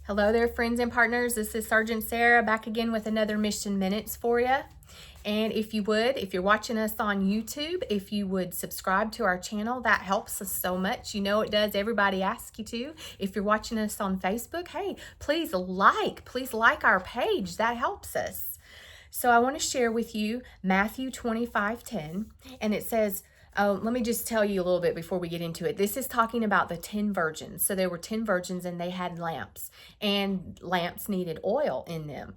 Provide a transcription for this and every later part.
Hello there, friends and partners. This is Sergeant Sarah back again with another Mission Minutes for you. And if you're watching us on YouTube, if you would subscribe to our channel, that helps us so much. You know it does. Everybody asks you to. If you're watching us on Facebook, hey, please like our page. That helps us. So I want to share with you Matthew 25:10, and it says, let me just tell you a little bit before we get into it. This is talking about the 10 virgins. So there were 10 virgins and they had lamps, and lamps needed oil in them.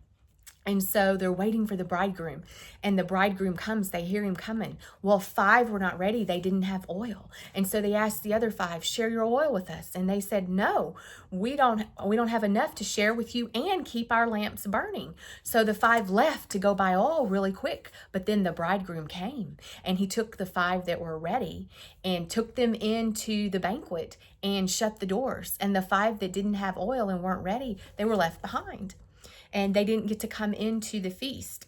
And so they're waiting for the bridegroom, and the bridegroom comes. They hear him coming. Well, 5 were not ready. They didn't have oil. And so they asked the other 5, share your oil with us. And they said, no, we don't have enough to share with you and keep our lamps burning. So the 5 left to go buy oil really quick. But then the bridegroom came, and he took the 5 that were ready and took them into the banquet and shut the doors. And the 5 that didn't have oil and weren't ready, they were left behind. And they didn't get to come into the feast.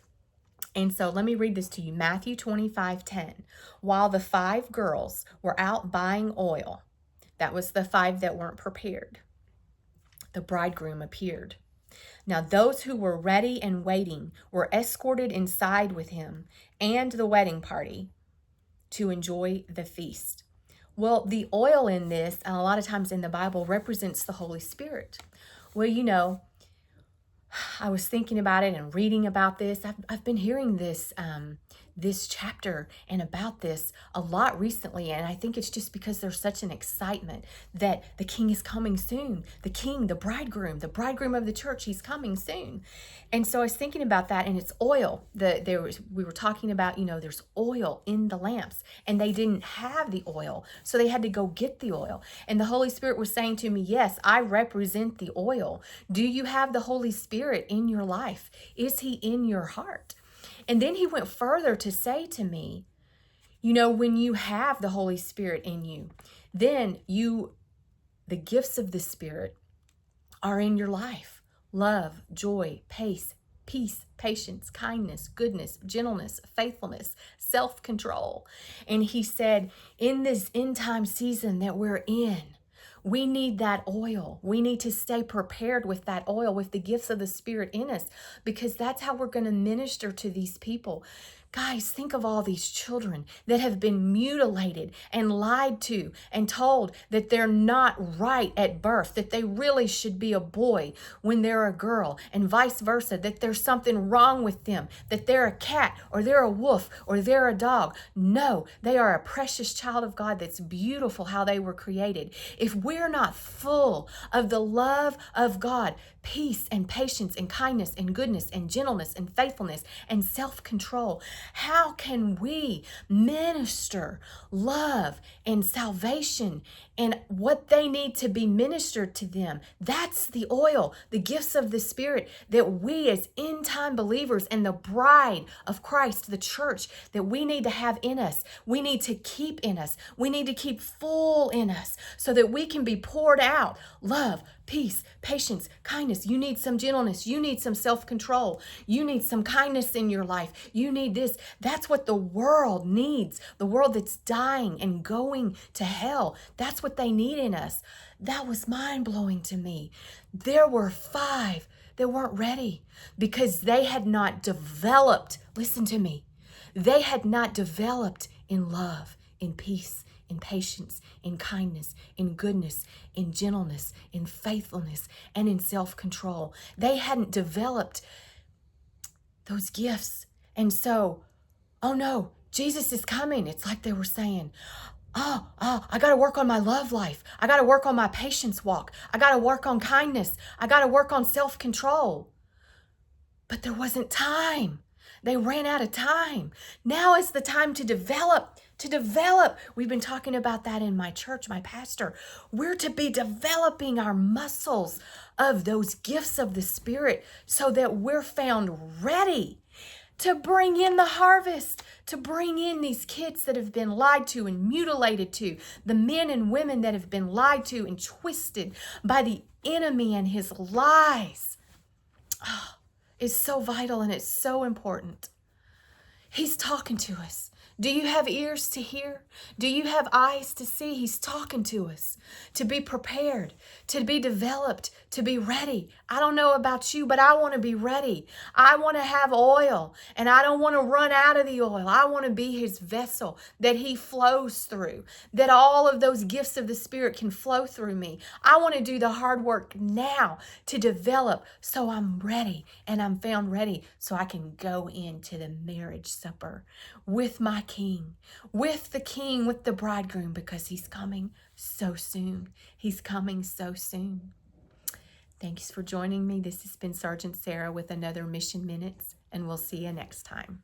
And so let me read this to you. Matthew 25:10. While the 5 girls were out buying oil, that was the 5 that weren't prepared, the bridegroom appeared. Now those who were ready and waiting were escorted inside with him and the wedding party to enjoy the feast. Well, the oil in this, and a lot of times in the Bible, represents the Holy Spirit. Well, you know, I was thinking about it and reading about this. I've been hearing this chapter and about this a lot recently, and I think it's just because there's such an excitement that the King is coming soon. The King, the bridegroom of the church, he's coming soon. And so I was thinking about that, and it's oil. We were talking about, there's oil in the lamps, and they didn't have the oil, so they had to go get the oil. And the Holy Spirit was saying to me, yes, I represent the oil. Do you have the Holy Spirit in your life? Is he in your heart? And then he went further to say to me, when you have the Holy Spirit in you, then the gifts of the Spirit are in your life. Love, joy, peace, patience, kindness, goodness, gentleness, faithfulness, self-control. And he said, in this end time season that we're in, we need that oil. We need to stay prepared with that oil, with the gifts of the Spirit in us, because that's how we're going to minister to these people. Guys, think of all these children that have been mutilated and lied to and told that they're not right at birth, that they really should be a boy when they're a girl, and vice versa, that there's something wrong with them, that they're a cat or they're a wolf or they're a dog. No, they are a precious child of God that's beautiful how they were created. If we're not full of the love of God, peace and patience and kindness and goodness and gentleness and faithfulness and self-control, how can we minister love and salvation and what they need to be ministered to them? That's the oil, the gifts of the Spirit that we as end-time believers and the bride of Christ, the church, that we need to have in us. We need to keep in us. We need to keep full in us so that we can be poured out. Love, peace, patience, kindness. You need some gentleness. You need some self-control. You need some kindness in your life. You need this. That's what the world needs. The world that's dying and going to hell. That's what they need in us. That was mind-blowing to me. There were 5 that weren't ready because they had not developed, listen to me, they had not developed in love, in peace, in patience, in kindness, in goodness, in gentleness, in faithfulness, and in self-control. They hadn't developed those gifts. And so, oh no, Jesus is coming. It's like they were saying, I got to work on my love life. I got to work on my patience walk. I got to work on kindness. I got to work on self-control. But there wasn't time. They ran out of time. Now is the time to develop. We've been talking about that in my church, my pastor. We're to be developing our muscles of those gifts of the Spirit so that we're found ready to bring in the harvest, to bring in these kids that have been lied to and mutilated to, the men and women that have been lied to and twisted by the enemy and his lies. It's so vital and it's so important. He's talking to us. Do you have ears to hear? Do you have eyes to see? He's talking to us to be prepared, to be developed, to be ready. I don't know about you, but I want to be ready. I want to have oil, and I don't want to run out of the oil. I want to be his vessel that he flows through, that all of those gifts of the Spirit can flow through me. I want to do the hard work now to develop so I'm ready and I'm found ready so I can go into the marriage supper with my King, with the bridegroom, because he's coming so soon. He's coming so soon. Thanks for joining me. This has been Sergeant Sarah with another Mission Minutes, and we'll see you next time.